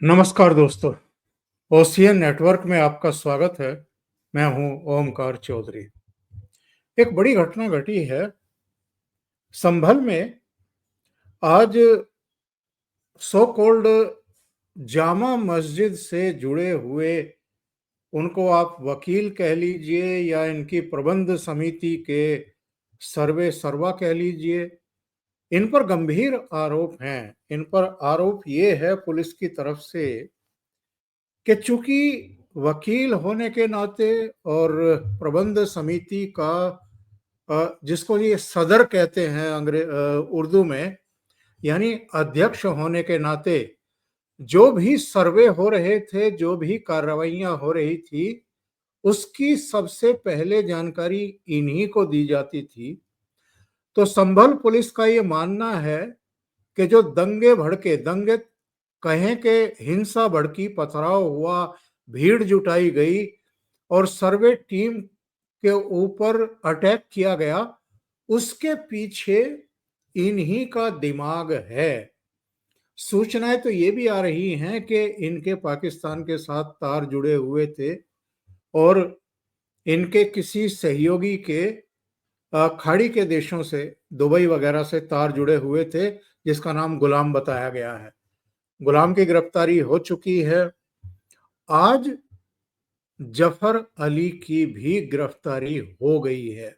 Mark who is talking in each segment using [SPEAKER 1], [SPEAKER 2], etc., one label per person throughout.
[SPEAKER 1] नमस्कार दोस्तों, ocean network में आपका स्वागत है। मैं हूं ओमकार चौधरी। एक बड़ी घटना घटी है संभल में। आज सो कॉल्ड जामा मस्जिद से जुड़े हुए, उनको आप वकील कह लीजिए या इनकी प्रबंध समिति के सर्वे सर्वा कह लीजिए, इन पर गंभीर आरोप हैं। इन पर आरोप ये है पुलिस की तरफ से कि चूंकि वकील होने के नाते और प्रबंध समिति का जिसको ये सदर कहते हैं उर्दू में, यानी अध्यक्ष होने के नाते जो भी सर्वे हो रहे थे, जो भी कार्रवाइयां हो रही थी, उसकी सबसे पहले जानकारी इन्हीं को दी जाती थी। तो संभल पुलिस का ये मानना है कि जो दंगे कहें कि हिंसा भड़की, पथराव हुआ, भीड़ जुटाई गई और सर्वे टीम के ऊपर अटैक किया गया, उसके पीछे इन्हीं का दिमाग है। सूचनाएं तो ये भी आ रही हैं कि इनके पाकिस्तान के साथ तार जुड़े हुए थे और इनके किसी सहयोगी के खाड़ी के देशों से, दुबई वगैरह से तार जुड़े हुए थे, जिसका नाम गुलाम बताया गया है। गुलाम की गिरफ्तारी हो चुकी है। आज जफर अली की भी गिरफ्तारी हो गई है।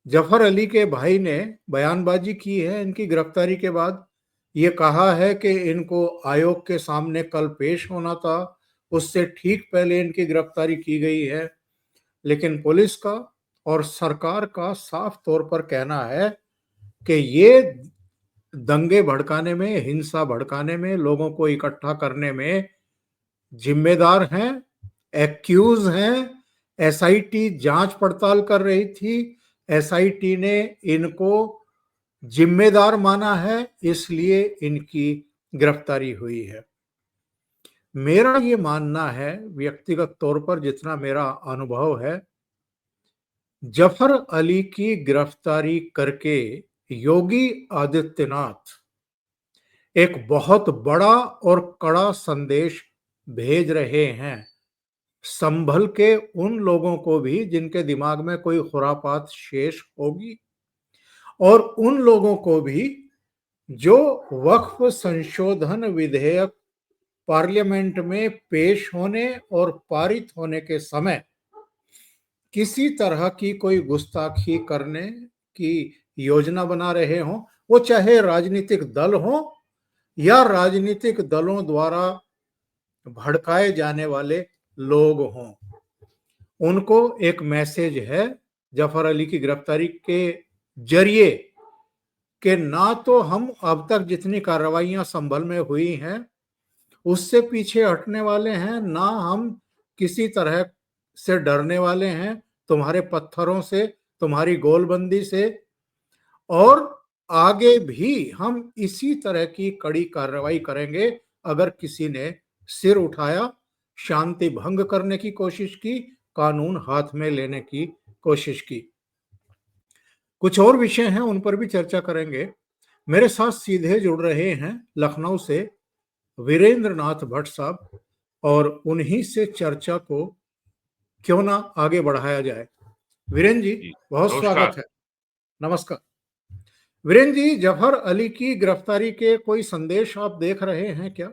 [SPEAKER 1] जफर अली के भाई ने बयानबाजी की है इनकी गिरफ्तारी के बाद। ये कहा है कि इनको आयोग के सामने कल पेश होना था, उससे ठीक पहले इनकी गिरफ्तारी की गई है। लेकिन पुलिस का और सरकार का साफ तौर पर कहना है कि ये दंगे भड़काने में, हिंसा भड़काने में, लोगों को इकट्ठा करने में जिम्मेदार हैं, एक्यूज हैं। एसआईटी जांच पड़ताल कर रही थी, एसआईटी ने इनको जिम्मेदार माना है, इसलिए इनकी गिरफ्तारी हुई है। मेरा ये मानना है व्यक्तिगत तौर पर, जितना मेरा अनुभव है, जफर अली की गिरफ्तारी करके योगी आदित्यनाथ एक बहुत बड़ा और कड़ा संदेश भेज रहे हैं संभल के उन लोगों को भी जिनके दिमाग में कोई खुरापात शेष होगी, और उन लोगों को भी जो वक्फ संशोधन विधेयक पार्लियामेंट में पेश होने और पारित होने के समय किसी तरह की कोई गुस्ताखी करने की योजना बना रहे हों, वो चाहे राजनीतिक दल हो या राजनीतिक दलों द्वारा भड़काए जाने वाले लोग हों। उनको एक मैसेज है जफर अली की गिरफ्तारी के जरिए कि ना तो हम अब तक जितनी कार्रवाइयां संभल में हुई हैं उससे पीछे हटने वाले हैं, ना हम किसी तरह से डरने वाले हैं तुम्हारे पत्थरों से, तुम्हारी गोलबंदी से, और आगे भी हम इसी तरह की कड़ी कार्रवाई करेंगे। अगर किसी ने सिर उठाया, शांति भंग करने की कोशिश की, कानून हाथ में लेने की कोशिश की। कुछ और विषय हैं, उन पर भी चर्चा करेंगे। मेरे साथ सीधे जुड़ रहे हैं लखनऊ से वीरेंद्र नाथ भट्ट साहब, और उन्हीं से चर्चा को क्यों ना आगे बढ़ाया जाए। वीरेंद्र जी,
[SPEAKER 2] जी,
[SPEAKER 1] बहुत
[SPEAKER 2] नमस्कार।
[SPEAKER 1] स्वागत है। नमस्कार वीरेंद्र जी। जफर अली की गिरफ्तारी के कोई संदेश आप देख रहे हैं क्या?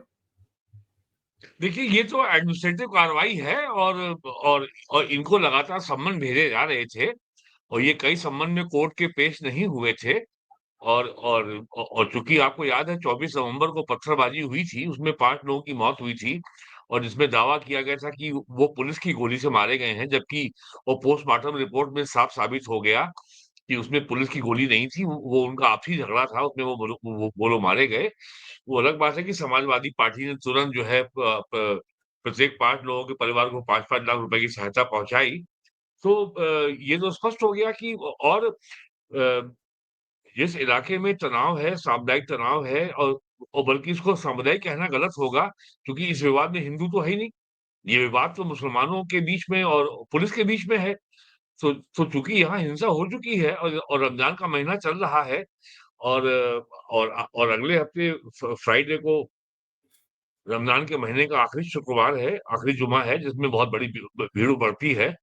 [SPEAKER 2] देखिए, ये तो एडमिनिस्ट्रेटिव कार्रवाई है और इनको लगातार सम्मन भेजे जा रहे थे और ये कई सम्मन में कोर्ट के पेश नहीं हुए थे और चूँकि आपको याद है 24 नवंबर को पत्थरबाजी हुई थी, उसमें 5 लोगों की मौत हुई थी और जिसमें दावा किया गया था कि वो पुलिस की गोली से मारे गए हैं, जबकि वो पोस्टमार्टम रिपोर्ट में साफ साबित हो गया कि उसमें पुलिस की गोली नहीं थी, वो उनका आपसी झगड़ा था, उसमें वो लोग मारे गए। वो अलग बात है कि समाजवादी पार्टी ने तुरंत जो है प प प्रत्येक 5 लोगों के परिवार को 5-5 लाख रुपए की सहायता पहुँचाई। तो ये तो स्पष्ट हो गया कि और जिस इलाके में तनाव है, सामुदायिक तनाव है और बल्कि इसको सामुदायिक कहना गलत होगा क्योंकि इस विवाद में हिंदू तो है ही नहीं। ये विवाद तो मुसलमानों के बीच में और पुलिस के बीच में है। तो चूँकि यहाँ हिंसा हो चुकी है और रमज़ान का महीना चल रहा है और और अगले हफ्ते फ्राइडे को रमज़ान के महीने का आखिरी शुक्रवार है, आखिरी जुमा है, जिसमें बहुत बड़ी भीड़ बढ़ती है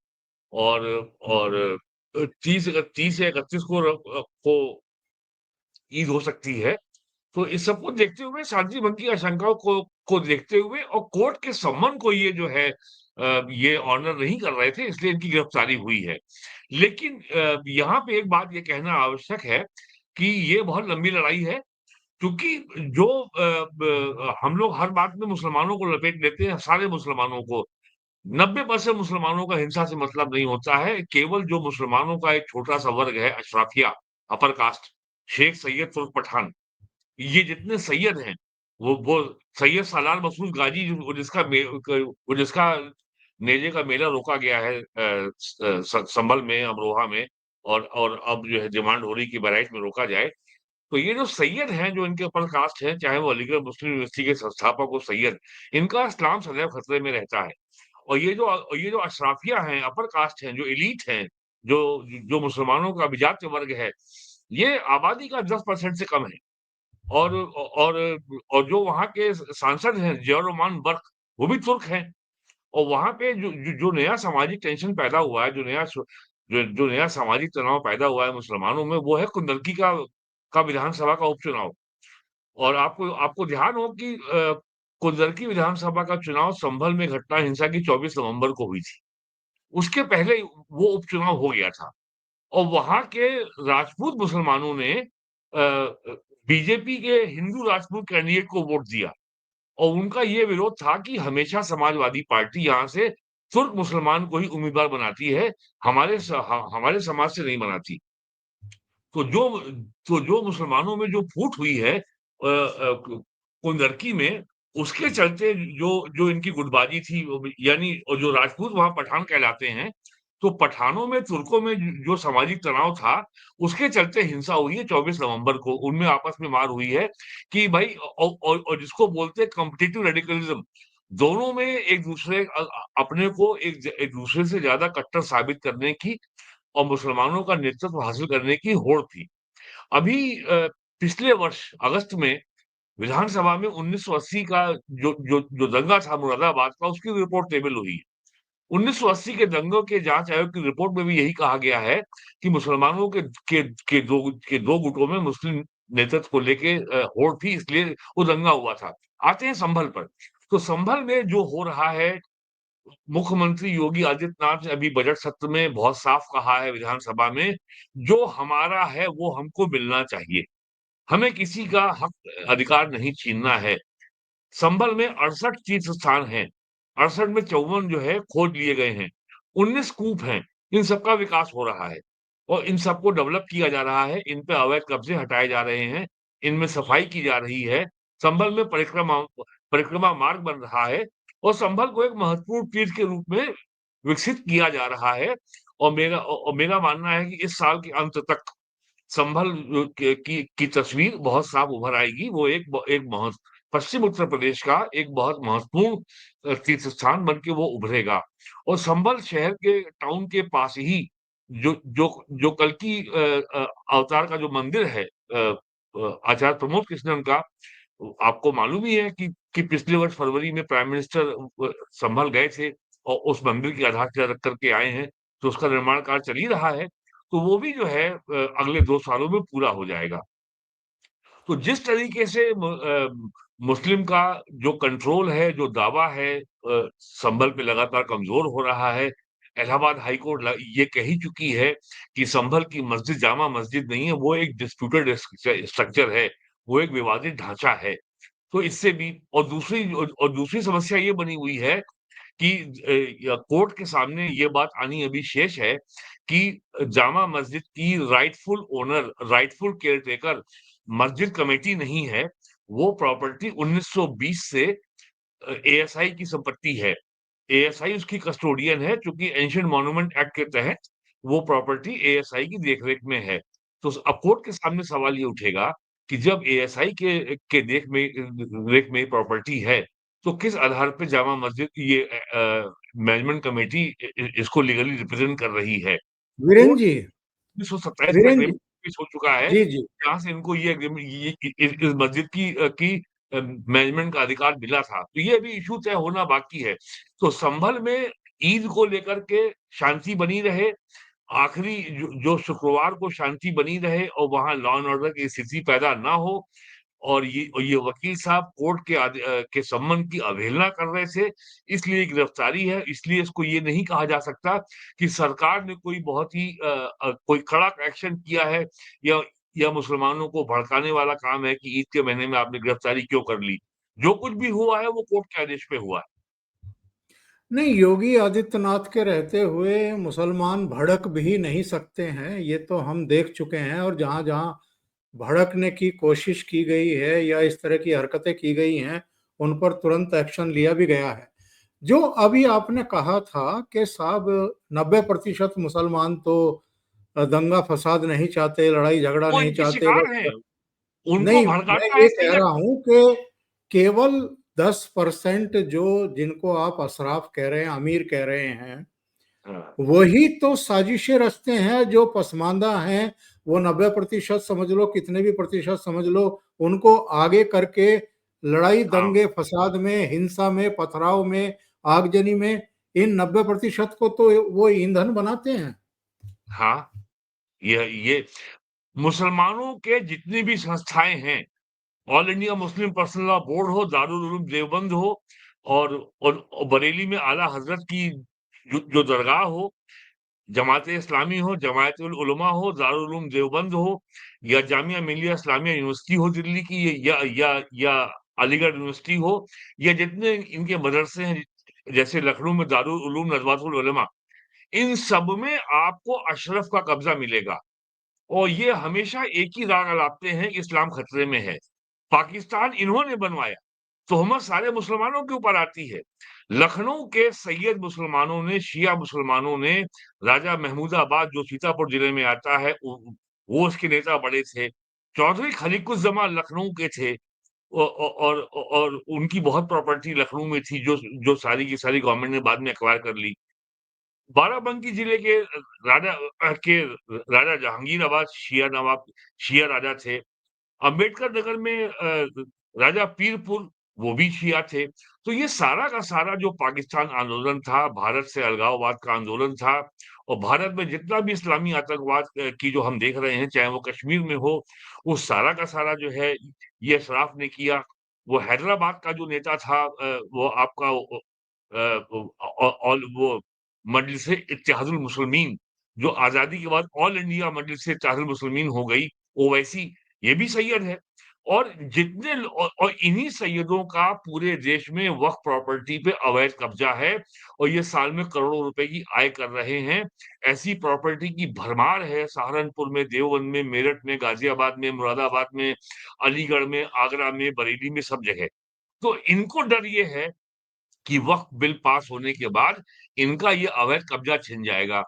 [SPEAKER 2] और 30 या 31 को ईद हो सकती है। तो इस सब को देखते हुए शांति भंग की आशंकाओं को देखते हुए और कोर्ट के सम्मन को ये जो है ये ऑनर नहीं कर रहे थे, इसलिए इनकी गिरफ्तारी हुई है। लेकिन यहाँ पे एक बात ये कहना आवश्यक है कि ये बहुत लंबी लड़ाई है, क्योंकि जो हम लोग हर बात में मुसलमानों को लपेट लेते हैं, सारे मुसलमानों को। 90% मुसलमानों का हिंसा से मतलब नहीं होता है, केवल जो मुसलमानों का एक छोटा-सा वर्ग है, अशराफिया, अपर कास्ट, शेख सैयद तुर्क पठान, ये जितने सैयद हैं, वो सैयद सालार मसूद गाजी वो जिसका नेज़े का मेला रोका गया है संभल में, अमरोहा में और अब जो है डिमांड हो रही कि बहराइच में रोका जाए। तो ये जो सैयद हैं, जो इनके अपर कास्ट हैं, चाहे वो अलीगढ़ मुस्लिम यूनिवर्सिटी के संस्थापक हो सैयद, इनका इस्लाम सदैव खतरे में रहता है। और ये जो अशराफिया हैं, अपर कास्ट हैं, जो एलीट हैं, जो जो मुसलमानों का अभिजात्य वर्ग है, ये आबादी का 10% से कम है। और और और जो वहाँ के सांसद हैं जियाउर रहमान बर्क, वो भी तुर्क हैं। और वहाँ पे जो नया सामाजिक टेंशन पैदा हुआ है, जो नया सामाजिक तनाव पैदा हुआ है मुसलमानों में, वो है कुंदरकी का विधानसभा का उपचुनाव। और आपको आपको ध्यान हो कि कुंदरकी विधानसभा का चुनाव संभल में घटना हिंसा की 24 नवंबर को हुई थी। उसके पहले वो उपचुनाव हो गया था और वहाँ के राजपूत मुसलमानों ने बीजेपी के हिंदू राजपूत कैंडिडेट को वोट दिया और उनका ये विरोध था कि हमेशा समाजवादी पार्टी यहाँ से तुर्क मुसलमान को ही उम्मीदवार बनाती है, हमारे समाज से नहीं बनाती। तो जो मुसलमानों में जो फूट हुई है कुंदरकी में, उसके चलते जो जो इनकी गुटबाजी थी यानी और जो राजपूत वहाँ पठान कहलाते हैं, तो पठानों में, तुर्कों में जो सामाजिक तनाव था, उसके चलते हिंसा हुई है 24 नवंबर को। उनमें आपस में मार हुई है कि भाई और जिसको बोलते हैं कॉम्पिटिटिव रेडिकलिज्म, दोनों में एक-दूसरे अपने को एक दूसरे से ज़्यादा कट्टर साबित करने की और मुसलमानों का नेतृत्व हासिल करने की होड़ थी। अभी पिछले वर्ष अगस्त में विधानसभा में 1980 का जो दंगा था मुरादाबाद का, उसकी रिपोर्ट टेबल हुई है। 1980 के दंगों के जांच आयोग की रिपोर्ट में भी यही कहा गया है कि मुसलमानों के 2 गुटों में मुस्लिम नेतृत्व को लेके होड़ थी, इसलिए वो दंगा हुआ था। आते हैं संभल पर। तो संभल में जो हो रहा है, मुख्यमंत्री योगी आदित्यनाथ ने अभी बजट सत्र में बहुत साफ कहा है विधानसभा में, जो हमारा है वो हमको मिलना चाहिए। हमें किसी का हक अधिकार नहीं छीनना है। संभल में 68 तीर्थ स्थान हैं। 68 में 54 जो है खोज लिए गए हैं। 19 कूप हैं। इन सबका विकास हो रहा है और इन सबको डेवलप किया जा रहा है। इन पे अवैध कब्जे हटाए जा रहे हैं। इनमें सफाई की जा रही है। संभल में परिक्रमा मार्ग बन रहा है और संभल को एक महत्वपूर्ण तीर्थ के रूप में विकसित किया जा रहा है। और मेरा मानना है कि इस साल के अंत तक संभल की तस्वीर बहुत साफ उभर आएगी। वो एक पश्चिम उत्तर प्रदेश का एक बहुत महत्वपूर्ण तीर्थ स्थान बन के वो उभरेगा। और संभल शहर के टाउन के पास ही जो कल्कि अवतार का जो मंदिर है आचार्य प्रमोद कृष्णन का, आपको मालूम ही है कि पिछले वर्ष फरवरी में प्राइम मिनिस्टर संभल गए थे और उस मंदिर की आधारशिला रख करके आए हैं, तो उसका निर्माण कार्य चल ही रहा है। तो वो भी जो है अगले 2 सालों में पूरा हो जाएगा। तो जिस तरीके से मुस्लिम का जो कंट्रोल है, जो दावा है संभल पे लगातार कमज़ोर हो रहा है। इलाहाबाद हाई कोर्ट ये कह ही चुकी है कि संभल की मस्जिद जामा मस्जिद नहीं है, वो एक डिस्प्यूटेड स्ट्रक्चर है, वो एक विवादित ढाँचा है। तो इससे भी और दूसरी समस्या ये बनी हुई है कि कोर्ट के सामने ये बात आनी अभी शेष है कि जामा मस्जिद की राइटफुल केयरटेकर मस्जिद कमेटी नहीं है। वो प्रॉपर्टी 1920 से एएसआई की संपत्ति है। एएसआई उसकी कस्टोडियन है, चूँकि एंशिएंट मॉन्यूमेंट एक्ट के तहत वो प्रॉपर्टी एएसआई की देखरेख में है। तो अब कोर्ट के सामने सवाल ये उठेगा कि जब एएसआई के रेख में प्रॉपर्टी है, तो किस आधार पे जामा मस्जिद ये मैनेजमेंट कमेटी इसको लीगली रिप्रेजेंट कर रही है।
[SPEAKER 1] वीरेंद्र
[SPEAKER 2] कोर्ट
[SPEAKER 1] जी,
[SPEAKER 2] 1927 में
[SPEAKER 1] वीरेंद्र
[SPEAKER 2] एग्रीमेंट
[SPEAKER 1] जी,
[SPEAKER 2] फिक्स हो चुका है,
[SPEAKER 1] जी, जी,
[SPEAKER 2] जहाँ से इनको ये एग्रीमेंट ये इस मस्जिद की मैनेजमेंट का अधिकार मिला था। तो ये अभी इश्यू तय होना बाकी है। तो संभल में ईद को लेकर के शांति बनी रहे, आखिरी जो जो शुक्रवार को शांति बनी रहे और वहाँ लॉ एंड ऑर्डर की स्थिति पैदा ना हो, और ये वकील साहब कोर्ट के सम्मन की अवहेलना कर रहे थे, इसलिए गिरफ्तारी है। इसलिए इसको ये नहीं कहा जा सकता कि सरकार ने कोई बहुत ही कोई कड़क एक्शन किया है, या मुसलमानों को भड़काने वाला काम है कि ईद के महीने में आपने गिरफ्तारी क्यों कर ली? जो कुछ भी हुआ है वो कोर्ट के आदेश पे हुआ है।
[SPEAKER 1] नहीं, योगी आदित्यनाथ के रहते हुए मुसलमान भड़क भी नहीं सकते हैं, ये तो हम देख चुके हैं। और जहाँ जहाँ भड़कने की कोशिश की गई है या इस तरह की हरकतें की गई हैं, उन पर तुरंत एक्शन लिया भी गया है। जो अभी आपने कहा था कि साहब 90% मुसलमान तो दंगा फसाद नहीं चाहते, लड़ाई झगड़ा
[SPEAKER 2] वो
[SPEAKER 1] नहीं
[SPEAKER 2] इनके
[SPEAKER 1] चाहते,
[SPEAKER 2] शिकार हैं,
[SPEAKER 1] बस।
[SPEAKER 2] उनको
[SPEAKER 1] नहीं, मैं
[SPEAKER 2] भड़काना है
[SPEAKER 1] ये कह
[SPEAKER 2] सैयद।
[SPEAKER 1] रहा हूं कि केवल 10% जो, जिनको आप अशराफ कह रहे हैं, अमीर कह रहे हैं,
[SPEAKER 2] हाँ,
[SPEAKER 1] वही तो साजिशें रचते हैं। जो पसमानदा हैं, वो 90% समझ लो, कितने भी प्रतिशत समझ लो, उनको आगे करके लड़ाई,
[SPEAKER 2] हाँ,
[SPEAKER 1] दंगे फसाद में, हिंसा में, पथराव में, आगजनी में, इन 90% को तो वो ईंधन बनाते हैं।
[SPEAKER 2] हाँ, ये मुसलमानों के जितनी भी संस्थाएँ हैं, all India Muslim personal law board हो, दारुल उलूम देवबंद हो, और बरेली में आला हज़रत की जो जो दरगाह हो, जमात-ए-इस्लामी हो, जमायतुल उलमा हो, दारुल उलूम देवबंद हो, या जामिया मिलिया इस्लामिया यूनिवर्सिटी हो दिल्ली की, या अलीगढ़ यूनिवर्सिटी हो, या जितने इनके मदरसे हैं, जैसे लखनऊ में दारुल उलूम नज़वातुल उलमा, इन सब में आपको अशरफ का कब्ज़ा मिलेगा। और ये हमेशा एक ही राग अलापते हैं कि इस्लाम खतरे में है। पाकिस्तान इन्होंने बनवाया, तोहमत सारे मुसलमानों के ऊपर आती है। लखनऊ के सैयद मुसलमानों ने, शिया मुसलमानों ने, राजा महमूदाबाद जो सीतापुर जिले में आता है, वो उसके नेता बड़े थे। चौधरी खलीकुज़्ज़मान लखनऊ के थे, और उनकी बहुत प्रॉपर्टी लखनऊ में थी, जो सारी की सारी गवर्नमेंट ने बाद में एक्वायर कर ली। बाराबंकी जिले के राजा जहांगीराबाद शिया राजा थे। अम्बेडकर नगर में राजा पीरपुर, वो भी शिया थे। तो ये सारा का सारा जो पाकिस्तान आंदोलन था, भारत से अलगाववाद का आंदोलन था, और भारत में जितना भी इस्लामी आतंकवाद की जो हम देख रहे हैं, चाहे वो कश्मीर में हो, वो सारा का सारा जो है ये अशराफ ने किया। वो हैदराबाद का जो नेता था, वो आपका ऑल वो मजलिस-ए-इत्तेहादुल मुस्लिमीन, जो आज़ादी के बाद ऑल इंडिया मजलिस-ए-इत्तेहादुल मुस्लिमीन हो गई, ओवैसी, ये भी सैयद है। और जितने और इन्हीं सैयदों का पूरे देश में वक्फ प्रॉपर्टी पे अवैध कब्जा है, और ये साल में करोड़ों रुपए की आय कर रहे हैं। ऐसी प्रॉपर्टी की भरमार है सहारनपुर में, देवबंद में, मेरठ में, गाजियाबाद में, मुरादाबाद में, अलीगढ़ में, आगरा में, बरेली में, सब जगह। तो इनको डर ये है कि वक़्फ़ बिल पास होने के बाद इनका ये अवैध कब्ज़ा छिन जाएगा।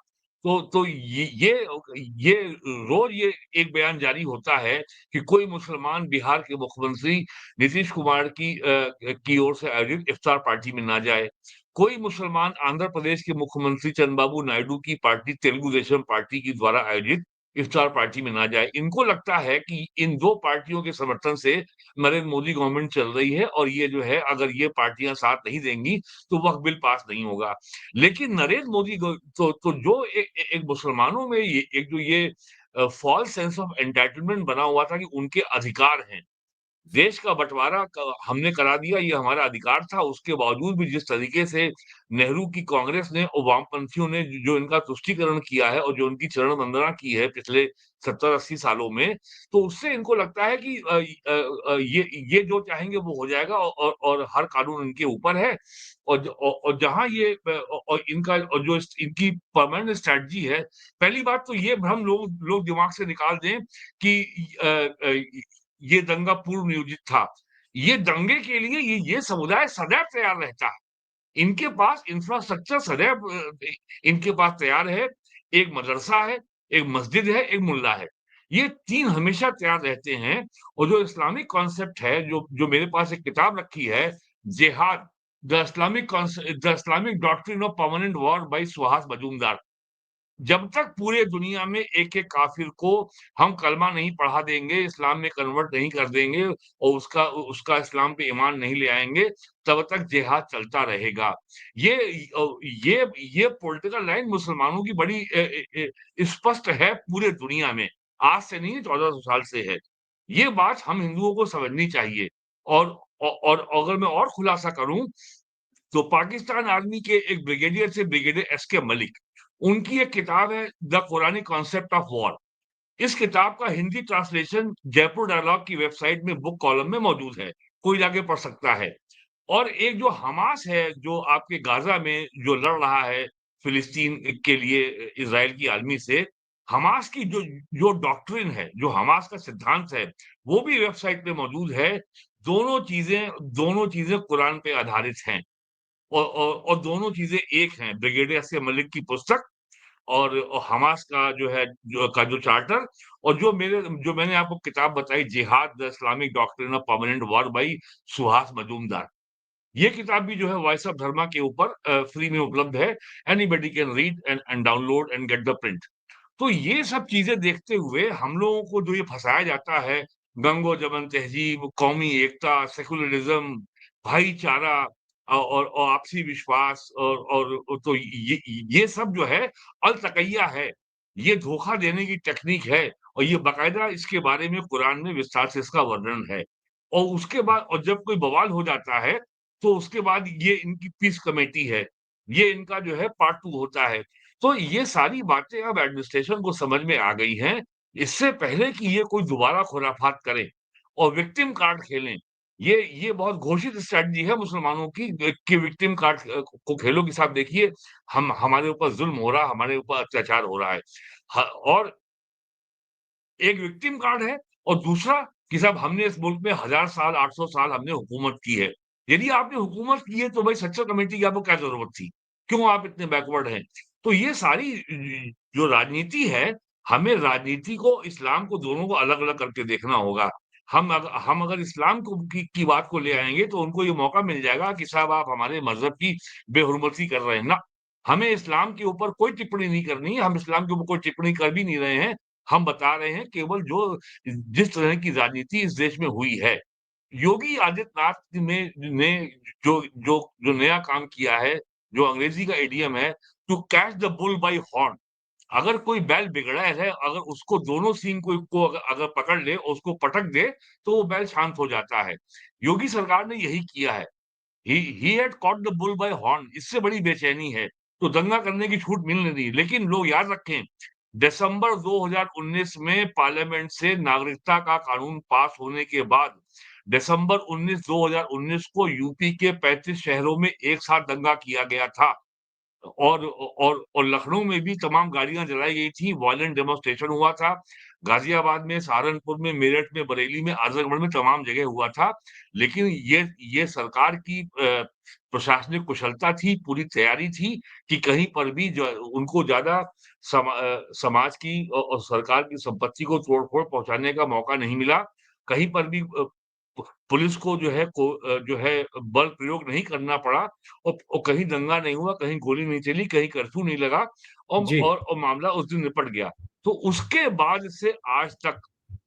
[SPEAKER 2] तो ये रोज़ ये एक बयान जारी होता है कि कोई मुसलमान बिहार के मुख्यमंत्री नीतीश कुमार की ओर से आयोजित इफ्तार पार्टी में ना जाए। कोई मुसलमान आंध्र प्रदेश के मुख्यमंत्री चंद्रबाबू नायडू की पार्टी तेलुगु देशम पार्टी के द्वारा आयोजित इफ्तार पार्टी में ना जाए। इनको लगता है कि इन 2 पार्टियों के समर्थन से नरेंद्र मोदी गवर्नमेंट चल रही है, और ये जो है अगर ये पार्टियाँ साथ नहीं देंगी, तो वक़्फ़ बिल पास नहीं होगा। लेकिन नरेंद्र मोदी तो जो एक मुसलमानों में ये एक जो ये फ़ॉल्स सेंस ऑफ एंटाइटलमेंट बना हुआ था कि उनके अधिकार हैं। देश का बँटवारा क हमने करा दिया, ये हमारा अधिकार था, उसके बावजूद भी जिस तरीके से नेहरू की कांग्रेस ने और वामपंथियों ने जो इनका तुष्टीकरण किया है, और जो उनकी चरण वंदना की है पिछले 70-80 सालों में, तो उससे इनको लगता है कि ये जो चाहेंगे वो हो जाएगा, और हर कानून इनके ऊपर है। और जहाँ ये और इनका और जो इनकी परमानेंट स्ट्रैटेजी है, पहली बात तो ये भ्रम लोग दिमाग से निकाल दें कि ये दंगा पूर्व नियोजित था। ये दंगे के लिए ये समुदाय सदैव तैयार रहता है। इनके पास इंफ्रास्ट्रक्चर सदैव इनके पास तैयार है। एक मदरसा है, एक मस्जिद है, एक मुल्ला है। ये 3 हमेशा तैयार रहते हैं। और जो इस्लामिक कॉन्सेप्ट है, जो जो मेरे पास एक किताब रखी है, जिहाद, the Islamic doctrine of permanent war by Suhas Majumdar. जब तक पूरे दुनिया में एक-एक काफिर को हम कलमा नहीं पढ़ा देंगे, इस्लाम में कन्वर्ट नहीं कर देंगे और उसका उसका इस्लाम पे ईमान नहीं ले आएँगे, तब तक जिहाद चलता रहेगा। ये ये पॉलिटिकल लाइन मुसलमानों की बड़ी स्पष्ट है पूरे दुनिया में। आज से नहीं 1400 साल से है। ये बात हम हिंदुओं को समझनी चाहिए और और अगर मैं और खुलासा करूँ तो पाकिस्तान आर्मी के एक ब्रिगेडियर थे ब्रिगेडियर एसके मलिक। उनकी एक किताब है the Quranic concept of war. इस किताब का हिंदी ट्रांसलेशन जयपुर डायलॉग की वेबसाइट में बुक कॉलम में मौजूद है। कोई जाके पढ़ सकता है। और एक जो हमास है, जो आपके गाज़ा में जो लड़ रहा है फिलिस्तीन के लिए इज़राइल की आर्मी से, हमास की जो जो डॉक्ट्रिन है, जो हमास का सिद्धांत है, वो भी वेबसाइट पे मौजूद है। दोनों चीज़ें कुरान पे आधारित हैं। और दोनों चीज़ें एक हैं, ब्रिगेडियर एस के मलिक की पुस्तक और हमास का जो चार्टर और जो मैंने आपको किताब बताई जिहाद the Islamic doctrine of permanent war by Suhas Majumdar. ये किताब भी जो है वॉइस ऑफ धर्मा के ऊपर फ्री में उपलब्ध है। Anybody can read and download and get the print. तो ये सब चीज़ें देखते हुए हम लोगों को जो ये फँसाया जाता है, गंगो-जमन तहज़ीब, कौमी एकता, सेक्युलरिज़्म, भाईचारा और आपसी विश्वास और तो ये सब जो है अलतकैया है। ये धोखा देने की टेक्नीक है और ये बाकायदा इसके बारे में कुरान में विस्तार से इसका वर्णन है। और उसके बाद और जब कोई बवाल हो जाता है, तो उसके बाद ये इनकी पीस कमेटी है। ये इनका जो है पार्ट 2 होता है। तो ये सारी बातें अब एडमिनिस्ट्रेशन को समझ में आ गई हैं। इससे पहले कि ये कोई दोबारा खुराफात करे और विक्टिम कार्ड खेलें, ये बहुत घोषित स्ट्रैटेजी है मुसलमानों की कि विक्टिम कार्ड को खेलो कि साहब देखिए हम हमारे ऊपर ज़ुल्म हो रहा है, हमारे ऊपर अत्याचार हो रहा है। ह और एक विक्टिम कार्ड है और दूसरा कि साहब हमने इस मुल्क में 1000 साल, 800 साल हमने हुकूमत की है। यदि आपने हुकूमत की है तो भाई सेंट्रल कमेटी की आपको क्या ज़रूरत थी? क्यों आप इतने बैकवर्ड हैं? तो ये सारी जो राजनीति है, हमें राजनीति को, इस्लाम को दोनों को अलग-अलग करके देखना होगा। हम अगर इस्लाम को की बात को ले आएँगे तो उनको ये मौका मिल जाएगा कि साहब आप हमारे मज़हब की बेहुरमती कर रहे हैं। ना, हमें इस्लाम के ऊपर कोई टिप्पणी नहीं करनी है, हम इस्लाम के ऊपर कोई टिप्पणी कर भी नहीं रहे हैं। हम बता रहे हैं केवल जो जिस तरह की राजनीति इस देश में हुई है। योगी आदित्यनाथ ने जो जो जो नया काम किया है, जो अंग्रेज़ी का इडियम है, to catch the bull by horn. अगर कोई बैल बिगड़ा है, अगर उसको दोनों सींग को अगर अगर पकड़ ले और उसको पटक दे, तो वो बैल शांत हो जाता है। योगी सरकार ने यही किया है। He had caught the bull by horn. इससे बड़ी बेचैनी है। तो दंगा करने की छूट मिल नहीं रही। लेकिन लोग याद रखें, दिसंबर 2019 में पार्लियामेंट से नागरिकता का कानून पास होने के बाद दिसंबर 2019 को यूपी के 35 शहरों में एक साथ दंगा किया गया था। और लखनऊ में भी तमाम गाड़ियाँ जलाई गई थी, वायलेंट डेमोंस्ट्रेशन हुआ था। गाज़ियाबाद में, सहारनपुर में, मेरठ में, बरेली में, आज़मगढ़ में तमाम जगह हुआ था। लेकिन ये सरकार की प्रशासनिक कुशलता थी, पूरी तैयारी थी कि कहीं पर भी जो उनको ज़्यादा समाज की और सरकार की संपत्ति को तोड़-फोड़ पहुँचाने का मौका नहीं मिला। कहीं पर भी पुलिस को जो है बल प्रयोग नहीं करना पड़ा और कहीं दंगा नहीं हुआ, कहीं गोली नहीं चली, कहीं कर्फ्यू नहीं लगा
[SPEAKER 1] जी।
[SPEAKER 2] और मामला उस दिन निपट गया। तो उसके बाद से आज तक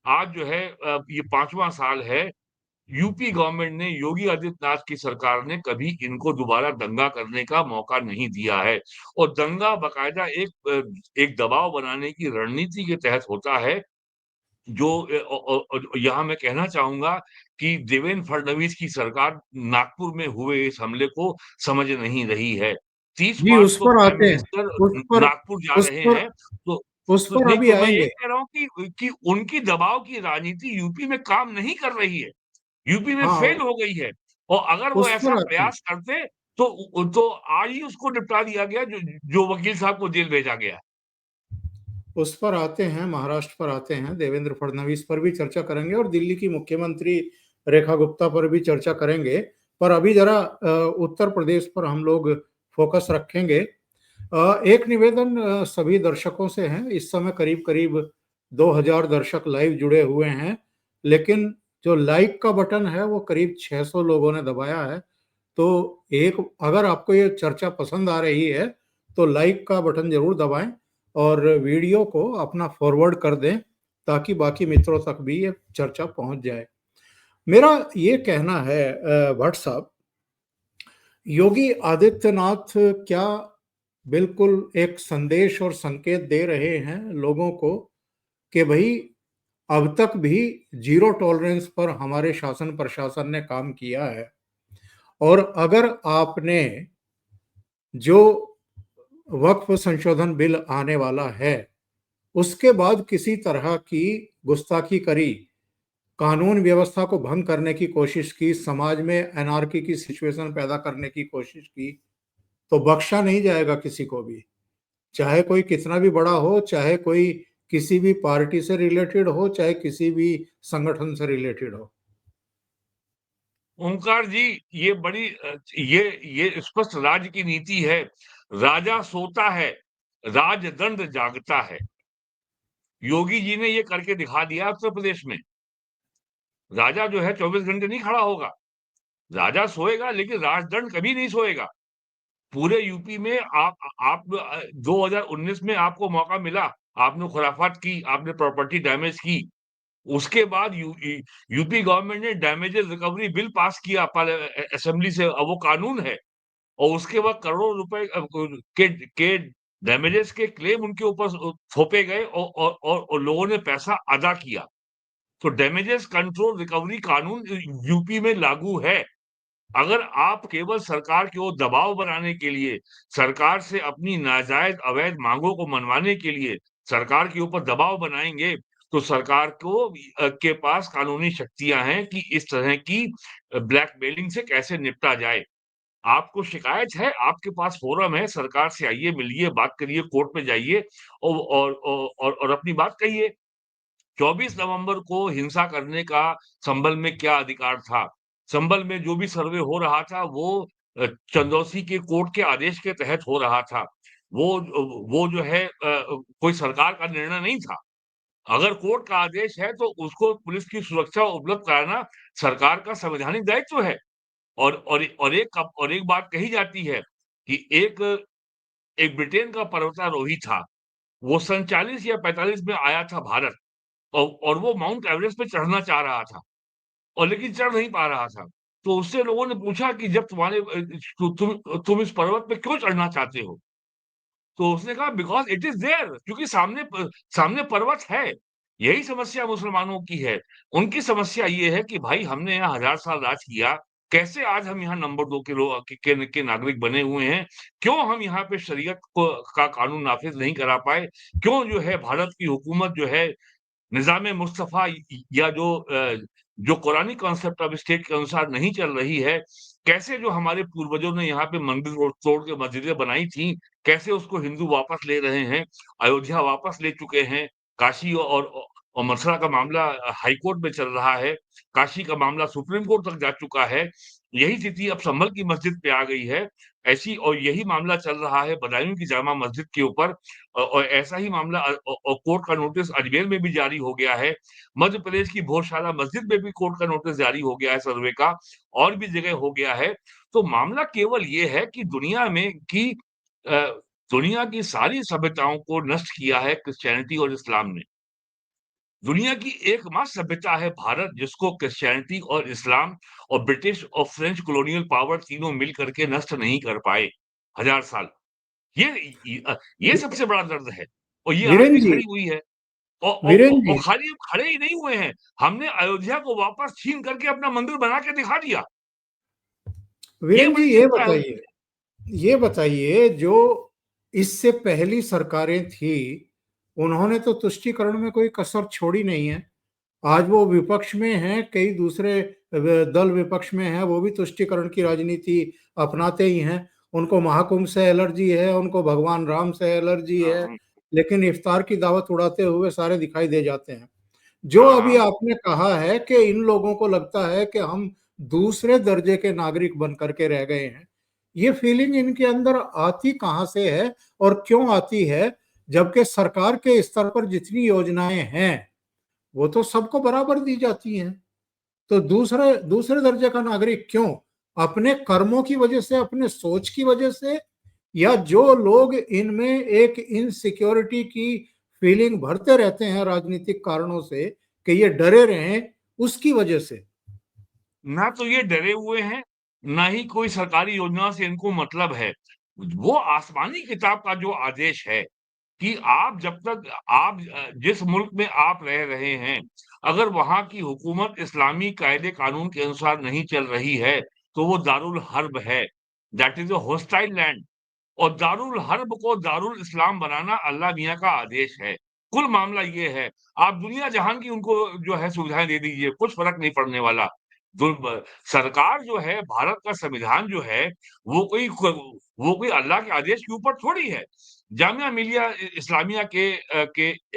[SPEAKER 2] आज जो है ये 5वाँ साल है, यूपी गवर्नमेंट ने, योगी आदित्यनाथ की सरकार ने कभी इनको दोबारा दंगा करने का मौका नहीं दिया है और दंगा बाकायदा एक दबाव बनाने की रणनीति के तहत होता है जो यहाँ मैं कहना चाहूँगा कि देवेंद्र फडणवीस की सरकार नागपुर में हुए इस हमले को समझ नहीं रही है। 30
[SPEAKER 1] जी,
[SPEAKER 2] मार्च
[SPEAKER 1] उस
[SPEAKER 2] को
[SPEAKER 1] पर
[SPEAKER 2] प्राइम
[SPEAKER 1] आते हैं।
[SPEAKER 2] मिनिस्टर
[SPEAKER 1] उस पर
[SPEAKER 2] नागपुर जा
[SPEAKER 1] उस
[SPEAKER 2] रहे
[SPEAKER 1] पर
[SPEAKER 2] हैं,
[SPEAKER 1] उस
[SPEAKER 2] तो
[SPEAKER 1] पर
[SPEAKER 2] नहीं
[SPEAKER 1] अभी
[SPEAKER 2] तो मैं यही
[SPEAKER 1] आएँगे।
[SPEAKER 2] कह रहा हूँ कि उनकी दबाव की राजनीति यूपी में काम नहीं कर रही है। यूपी में
[SPEAKER 1] हाँ,
[SPEAKER 2] फेल हो गई है और अगर वो
[SPEAKER 1] उस
[SPEAKER 2] ऐसा
[SPEAKER 1] पर आते हैं।
[SPEAKER 2] प्रयास करते तो आज ही उसको निपटा दिया गया जो वकील साहब को जेल भेजा गया।
[SPEAKER 1] उस पर आते हैं, महाराष्ट्र पर आते हैं, देवेंद्र फडणवीस पर भी चर्चा करेंगे और दिल्ली की मुख्यमंत्री रेखा गुप्ता पर भी चर्चा करेंगे। पर अभी ज़रा उत्तर प्रदेश पर हम लोग फ़ोकस रखेंगे। एक निवेदन सभी दर्शकों से है, इस समय करीब-करीब 2000 दर्शक लाइव जुड़े हुए हैं, लेकिन जो लाइक का बटन है वो करीब 600 लोगों ने दबाया है। तो एक अगर आपको ये चर्चा पसंद आ रही है, तो लाइक का बटन ज़रूर दबाएँ और वीडियो को अपना फॉरवर्ड कर दें ताकि बाकी मित्रों तक भी ये चर्चा पहुंच जाए। मेरा ये कहना है भट्ट साहब, योगी आदित्यनाथ क्या बिल्कुल एक संदेश और संकेत दे रहे हैं लोगों को कि भाई अब तक भी जीरो टॉलरेंस पर हमारे शासन प्रशासन ने काम किया है, और अगर आपने जो वक्फ संशोधन बिल आने वाला है उसके बाद किसी तरह की गुस्ताखी करी, कानून व्यवस्था को भंग करने की कोशिश की, समाज में एनार्की की सिचुएशन पैदा करने की कोशिश की, तो बख्शा नहीं जाएगा किसी को भी, चाहे कोई कितना भी बड़ा हो, चाहे कोई किसी भी पार्टी से रिलेटेड हो, चाहे किसी भी संगठन से रिलेटेड हो।
[SPEAKER 2] ओंकार जी, ये बड़ी ये स्पष्ट राज्य की नीति है। राजा सोता है, राजदंड जागता है। योगी जी ने ये करके दिखा दिया उत्तर प्रदेश में। राजा जो है 24 घंटे नहीं खड़ा होगा, राजा सोएगा लेकिन राजदंड कभी नहीं सोएगा। पूरे यूपी में आप 2019 में आपको मौका मिला, आपने खुराफात की, आपने प्रॉपर्टी डैमेज की। उसके बाद यूपी गवर्नमेंट ने डैमेजेस रिकवरी बिल पास किया असेंबली से, वो कानून है। और उसके बाद करोड़ों रुपए के डैमेजेस के क्लेम उनके ऊपर थोपे गए और लोगों ने पैसा अदा किया। तो डैमेजेस कंट्रोल रिकवरी कानून यूपी में लागू है। अगर आप केवल सरकार की ओर दबाव बनाने के लिए, सरकार से अपनी नाजायज अवैध मांगों को मनवाने के लिए सरकार के ऊपर दबाव बनाएंगे, तो सरकार को के पास कानूनी शक्तियां हैं कि इस तरह की ब्लैकमेलिंग से कैसे निपटा जाए। आपको शिकायत है, आपके पास फोरम है, सरकार से आइए, मिलिए, बात करिए, कोर्ट में जाइए और अपनी बात कहिए। 24 नवंबर को हिंसा करने का संभल में क्या अधिकार था? संभल में जो भी सर्वे हो रहा था वो चंदौसी के कोर्ट के आदेश के तहत हो रहा था। वो जो है कोई सरकार का निर्णय नहीं था। अगर कोर्ट का आदेश है तो उसको पुलिस की सुरक्षा उपलब्ध कराना सरकार का संवैधानिक दायित्व है। और एक बात कही जाती है कि एक एक ब्रिटेन का पर्वतारोही था। वो सन 40 या 45 में आया था भारत। और वो माउंट एवरेस्ट पे चढ़ना चाह रहा था और लेकिन चढ़ नहीं पा रहा था। तो उससे लोगों ने पूछा कि जब तुम इस पर्वत पे क्यों चढ़ना चाहते हो? तो उसने कहा बिकॉज़ इट इज़ देयर, क्योंकि सामने पर्वत है। यही समस्या मुसलमानों की है। उनकी समस्या ये है कि भाई हमने यहाँ 1000 साल राज किया, कैसे आज हम यहाँ नंबर 2 के लोग के नागरिक बने हुए हैं? क्यों हम यहाँ पे शरीयत को का कानून नाफ़िज़ नहीं करा पाए? क्यों जो है भारत की हुकूमत जो है निज़ाम मुस्तफ़ा या जो कुरानी कॉन्सेप्ट ऑफ स्टेट के अनुसार नहीं चल रही है, कैसे जो हमारे पूर्वजों ने यहाँ पे मंदिर तोड़ के मस्जिदें बनाई थी, कैसे उसको हिंदू वापस ले रहे हैं, अयोध्या वापस ले चुके हैं, काशी और मथुरा का मामला हाई कोर्ट में चल रहा है, काशी का मामला सुप्रीम कोर्ट तक जा चुका है। यही स्थिति अब संभल की मस्जिद पे आ गई है। ऐसी और यही मामला चल रहा है बदायूं की जामा मस्जिद के ऊपर। और ऐसा ही मामला कोर्ट का नोटिस अजमेर में भी जारी हो गया है। मध्य प्रदेश की भोजशाला मस्जिद में भी कोर्ट का नोटिस जारी हो गया है सर्वे का, और भी जगह हो गया है। तो मामला केवल ये है कि अ, दुनिया की सारी सभ्यताओं को नष्ट किया है क्रिश्चियनिटी और इस्लाम ने। दुनिया की एकमात्र सभ्यता है भारत, जिसको क्रिश्चियनिटी और इस्लाम और ब्रिटिश और फ्रेंच कॉलोनियल पावर तीनों मिल करके नष्ट नहीं कर पाए 1000 साल। ये
[SPEAKER 1] वी-
[SPEAKER 2] सबसे बड़ा दर्द है और ये आज
[SPEAKER 1] वीरेन
[SPEAKER 2] भी
[SPEAKER 1] जी,
[SPEAKER 2] खड़ी हुई है।
[SPEAKER 1] वीरेन
[SPEAKER 2] और
[SPEAKER 1] जी,
[SPEAKER 2] खाली हम खड़े ही नहीं हुए हैं, हमने अयोध्या को वापस छीन करके अपना मंदिर बना के दिखा दिया। ये
[SPEAKER 1] वीरेन जी,
[SPEAKER 2] बड़ी
[SPEAKER 1] ये
[SPEAKER 2] चिंता है
[SPEAKER 1] बताइए,
[SPEAKER 2] उनकी।
[SPEAKER 1] ये बताइए, जो इससे पहली सरकारें थी उन्होंने तो तुष्टीकरण में कोई कसर छोड़ी नहीं है। आज वो विपक्ष में हैं, कई दूसरे दल विपक्ष में हैं, वो भी तुष्टीकरण की राजनीति अपनाते ही हैं। उनको महाकुंभ से एलर्जी है, उनको भगवान राम से एलर्जी
[SPEAKER 2] हाँ,
[SPEAKER 1] है,
[SPEAKER 2] हाँ।
[SPEAKER 1] लेकिन इफ्तार की दावत उड़ाते हुए सारे दिखाई दे जाते हैं। जो
[SPEAKER 2] हाँ,
[SPEAKER 1] अभी
[SPEAKER 2] हाँ।
[SPEAKER 1] आपने कहा है कि इन लोगों को लगता है कि हम दूसरे दर्जे के नागरिक बन करके रह गए हैं, ये फीलिंग इनके अंदर आती कहाँ से है और क्यों आती है, जबकि सरकार के स्तर पर जितनी योजनाएं हैं वो तो सबको बराबर दी जाती हैं। तो दूसरे दूसरे दर्जे का नागरिक क्यों? अपने कर्मों की वजह से, अपने सोच की वजह से, या जो लोग इनमें एक इनसिक्योरिटी की फीलिंग भरते रहते हैं राजनीतिक कारणों से कि ये डरे रहें, उसकी वजह से?
[SPEAKER 2] ना तो ये डरे हुए हैं, ना ही कोई सरकारी योजना से इनको मतलब है। वो आसमानी किताब का जो आदेश है कि आप जब तक जिस मुल्क में आप रह रहे हैं, अगर वहाँ की हुकूमत इस्लामी कायदे कानून के अनुसार नहीं चल रही है, तो वो दारुल हर्ब है। That is a hostile land. और दारुल हर्ब को दारुल इस्लाम बनाना अल्लाह मियाँ का आदेश है। कुल मामला ये है, आप दुनिया जहान की उनको जो है सुविधाएँ दे दीजिए, कुछ फ़र्क नहीं पड़ने वाला। जो ब सरकार जो है, भारत का संविधान जो है, वो कोई क वो कोई अल्लाह के आदेश के ऊपर थोड़ी है। जामिया मिलिया इस्लामिया के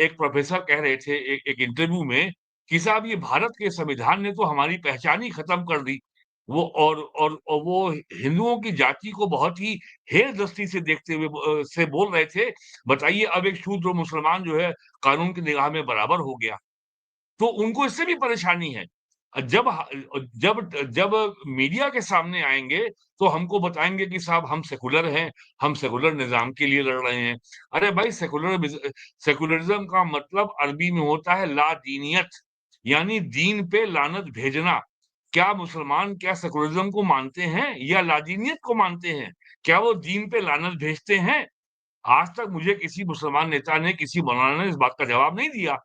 [SPEAKER 2] एक प्रोफ़ेसर कह रहे थे एक इंटरव्यू में कि साहब ये भारत के संविधान ने तो हमारी पहचान ही खत्म कर दी। वो और वो हिंदुओं की जाति को बहुत ही हेय दृष्टि से देखते हुए से बोल रहे थे, बताइए अब एक शूद्र मुसलमान जो है कानून की निगाह में बराबर हो गया। तो उनको इससे भी परेशानी है। जब मीडिया के सामने आएँगे, तो हमको बताएँगे कि साहब हम सेकुलर हैं, हम सेकुलर निज़ाम के लिए लड़ रहे हैं। अरे भाई सेकुलरिज़्म का मतलब अरबी में होता है ला दीनियत, यानी दीन पे लानत भेजना। क्या मुसलमान क्या सेकुलरिज़्म को मानते हैं या लादीनियत को मानते हैं? क्या वो दीन पे लानत भेजते हैं? आज तक मुझे किसी मुसलमान नेता ने, किसी मौलाना ने इस बात का जवाब नहीं दिया।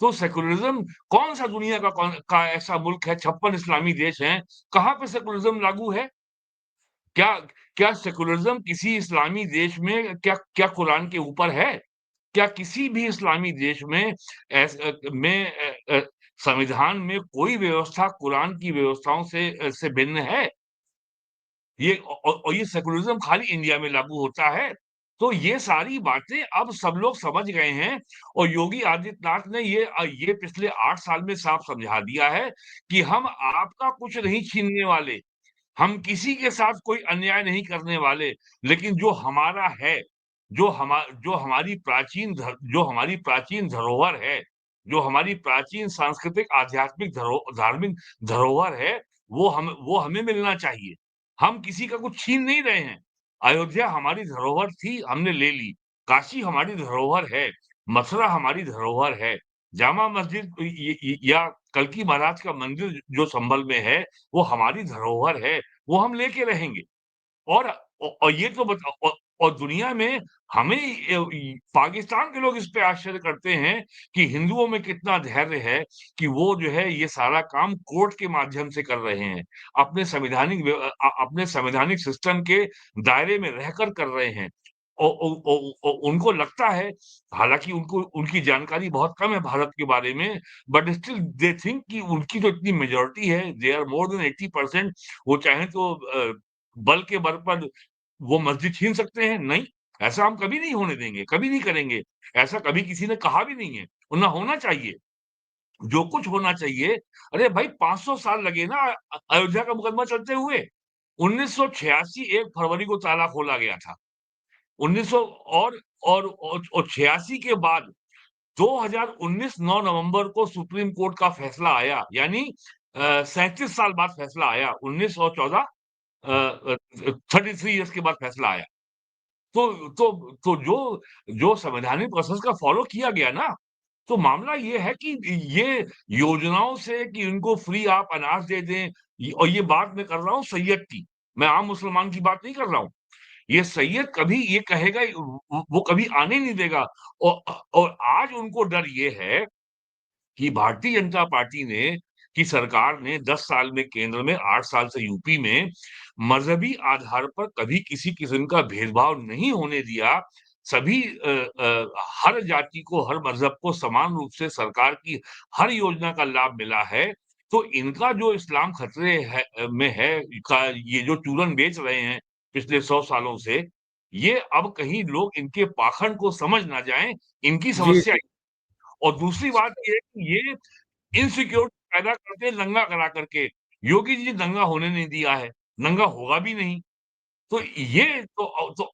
[SPEAKER 2] तो सेकुलरिज़्म कौन-सा दुनिया का ऐसा मुल्क है, 56 इस्लामी देश हैं, कहाँ पे सेकुलरिज़्म लागू है? क्या क्या सेकुलरिज़्म किसी इस्लामी देश में क्या क्या कुरान के ऊपर है? क्या किसी भी इस्लामी देश में संविधान में कोई व्यवस्था कुरान की व्यवस्थाओं से भिन्न है? ये और ये सेकुलरिज़्म खाली इंडिया में लागू होता है। तो ये सारी बातें अब सब लोग समझ गए हैं और योगी आदित्यनाथ ने ये पिछले 8 साल में साफ समझा दिया है कि हम आपका कुछ नहीं छीनने वाले, हम किसी के साथ कोई अन्याय नहीं करने वाले, लेकिन जो हमारी प्राचीन धरोहर है, जो हमारी प्राचीन सांस्कृतिक, आध्यात्मिक धार्मिक धरोहर है, वो हमें मिलना चाहिए। हम किसी का कुछ छीन नहीं रहे हैं। अयोध्या हमारी धरोहर थी, हमने ले ली। काशी हमारी धरोहर है, मथुरा हमारी धरोहर है। जामा मस्जिद या कल्की महाराज का मंदिर जो संभल में है, वो हमारी धरोहर है, वो हम लेके रहेंगे। और और ये तो बता और दुनिया में हमें पाकिस्तान के लोग इस पे आश्चर्य करते हैं कि हिंदुओं में कितना धैर्य है कि वो जो है ये सारा काम कोर्ट के माध्यम से कर रहे हैं। अपने संवैधानिक सिस्टम के दायरे में रहकर कर रहे हैं। उनको लगता है, हालाँकि उनको उनकी जानकारी बहुत कम है भारत के बारे में, बट स्टिल दे थिंक कि उनकी जो इतनी मेजॉरिटी है, दे आर मोर देन 80%, वो चाहें तो बल के बल पर वो मस्जिद छीन सकते हैं? नहीं, ऐसा हम कभी नहीं होने देंगे, कभी नहीं करेंगे। ऐसा कभी किसी ने कहा भी नहीं है और ना होना चाहिए। जो कुछ होना चाहिए अरे भाई 500 साल लगे ना अयोध्या का मुकदमा चलते हुए। 1986 1 फरवरी को ताला खोला गया था। 1900 और 86 के बाद 2019 9 नवंबर को सुप्रीम कोर्ट का फैसला आया, यानी 37 साल बाद फैसला आया। 1914 33 इयर्स के बाद फैसला आया। तो जो संवैधानिक प्रोसेस का फॉलो किया गया ना, तो मामला ये है कि ये योजनाओं से कि उनको फ्री आप अनाज दे दें और ये बात मैं कर रहा हूँ सैयद की, मैं आम मुसलमान की बात नहीं कर रहा हूँ। ये सैयद कभी ये कहेगा वो कभी आने नहीं देगा और आज उनको डर ये है कि भारतीय जनता पार्टी ने की सरकार ने 10 साल में केंद्र में, 8 साल से यूपी में मज़हबी आधार पर कभी किसी किस्म का भेदभाव नहीं होने दिया। सभी हर जाति को, हर मज़हब को समान रूप से सरकार की हर योजना का लाभ मिला है। तो इनका जो इस्लाम खतरे में है का ये जो चूरन बेच रहे हैं पिछले 100 सालों से, ये अब कहीं लोग इनके पाखंड को समझ ना जाएँ, इनकी
[SPEAKER 1] जी,
[SPEAKER 2] समस्या
[SPEAKER 1] जी।
[SPEAKER 2] और दूसरी बात ये है कि ये इनसिक्योरिटी पैदा करते हैं दंगा करा करके। योगी जी ने दंगा होने नहीं दिया है, दंगा होगा भी नहीं। तो ये तो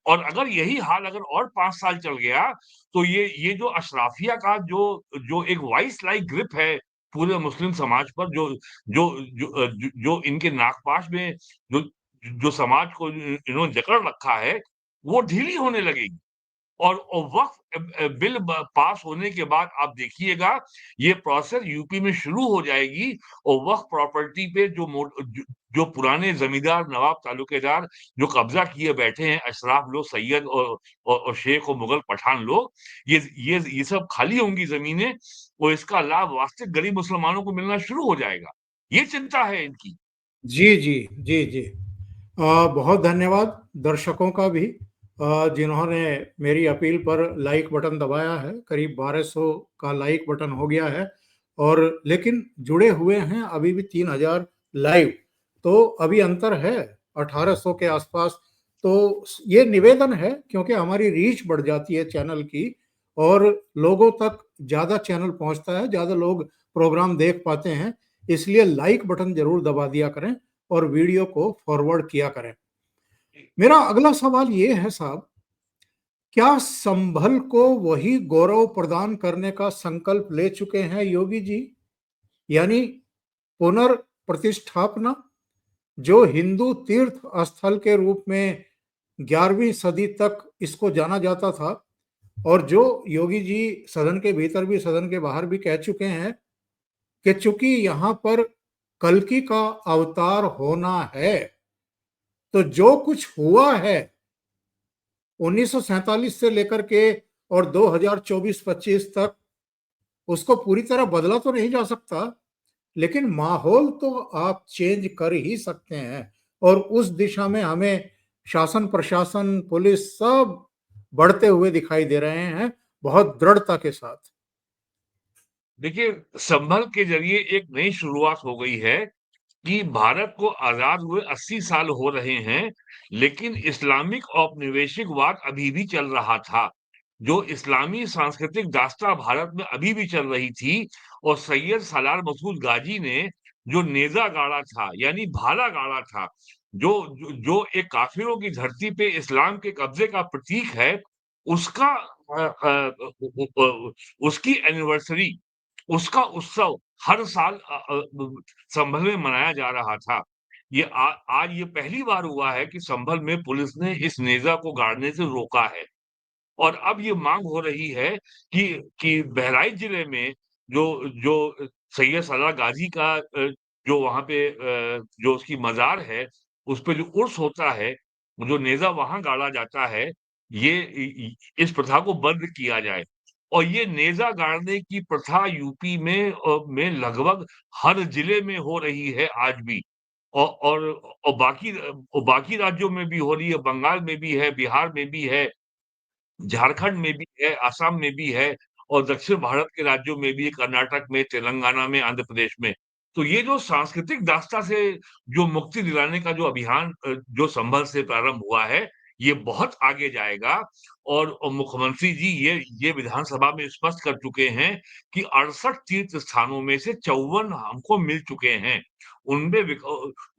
[SPEAKER 2] और अगर यही हाल अगर और 5 साल चल गया, तो ये जो अशराफिया का जो एक वाइस लाइक ग्रिप है पूरे मुस्लिम समाज पर जो इनके नागपाश में जो जो समाज को इन्होंने जकड़ रखा है, वो ढीली होने लगेगी। और वक़्फ़ बिल ब पास होने के बाद आप देखिएगा, ये प्रोसेस यूपी में शुरू हो जाएगी और वक़्फ़ प्रॉपर्टी पे जो पुराने ज़मींदार, नवाब, तालुकेदार जो कब्ज़ा किए बैठे हैं, अशराफ लोग, सैयद और शेख और मुगल पठान लोग, ये सब खाली होंगी ज़मीनें और इसका लाभ वास्तविक गरीब मुसलमानों को मिलना शुरू हो जाएगा। ये चिंता है इनकी।
[SPEAKER 1] जी, जी, जी, जी। बहुत धन्यवाद दर्शकों का भी, जिन्होंने मेरी अपील पर लाइक बटन दबाया है। करीब 1200 का लाइक बटन हो गया है और लेकिन जुड़े हुए हैं अभी भी 3000 लाइव। तो अभी अंतर है 1800 के आसपास। तो ये निवेदन है, क्योंकि हमारी रीच बढ़ जाती है चैनल की और लोगों तक ज़्यादा चैनल पहुंचता है, ज़्यादा लोग प्रोग्राम देख पाते हैं। इसलिए लाइक बटन ज़रूर दबा दिया करें और वीडियो को फॉरवर्ड किया करें। मेरा अगला सवाल ये है साहब, क्या संभल को वही गौरव प्रदान करने का संकल्प ले चुके हैं योगी जी? यानी पुनर्प्रतिष्ठापना, जो हिंदू तीर्थ स्थल के रूप में 11वीं सदी तक इसको जाना जाता था और जो योगी जी सदन के भीतर भी सदन के बाहर भी कह चुके हैं कि चूंकि यहाँ पर कल्कि का अवतार होना है, तो जो कुछ हुआ है 1947 से लेकर के और 2024-25 तक, उसको पूरी तरह बदला तो नहीं जा सकता, लेकिन माहौल तो आप चेंज कर ही सकते हैं। और उस दिशा में हमें शासन, प्रशासन, पुलिस सब बढ़ते हुए दिखाई दे रहे हैं, बहुत दृढ़ता के साथ।
[SPEAKER 2] देखिए, संभल के ज़रिए एक नई शुरुआत हो गई है कि भारत को आज़ाद हुए 80 साल हो रहे हैं, लेकिन इस्लामिक औपनिवेशिकवाद अभी भी चल रहा था। जो इस्लामी सांस्कृतिक दास्ता भारत में अभी भी चल रही थी और सैयद सालार मसूद गाजी ने जो नेज़ा गाड़ा था, यानी भाला गाड़ा था, जो एक काफ़िरों की धरती पे इस्लाम के कब्ज़े का प्रतीक है, उसका उसकी एनिवर्सरी, उसका उत्सव हर साल संभल में मनाया जा रहा था। ये आज ये पहली बार हुआ है कि संभल में पुलिस ने इस नेज़ा को गाड़ने से रोका है और अब ये माँग हो रही है कि बहराइच जिले में जो जो सैयद सालार गाज़ी का जो वहाँ पे जो उसकी मज़ार है, उस पे जो उर्स होता है, जो नेज़ा वहाँ गाड़ा जाता है, ये इस प्रथा को बंद किया जाए। और ये नेज़ा गाड़ने की प्रथा यूपी में लगभग हर जिले में हो रही है आज भी। औ और बाकी राज्यों में भी हो रही है, बंगाल में भी है, बिहार में भी है, झारखंड में भी है, असम में भी है और दक्षिण भारत के राज्यों में भी है, कर्नाटक में, तेलंगाना में, आंध्र प्रदेश में। तो ये जो सांस्कृतिक दास्ता से जो मुक्ति दिलाने का जो अभियान जो संभल से प्रारंभ हुआ है, ये बहुत आगे जाएगा और मुख्यमंत्री जी ये विधानसभा में स्पष्ट कर चुके हैं कि 68 तीर्थ स्थानों में से 54 हमको मिल चुके हैं। उनमें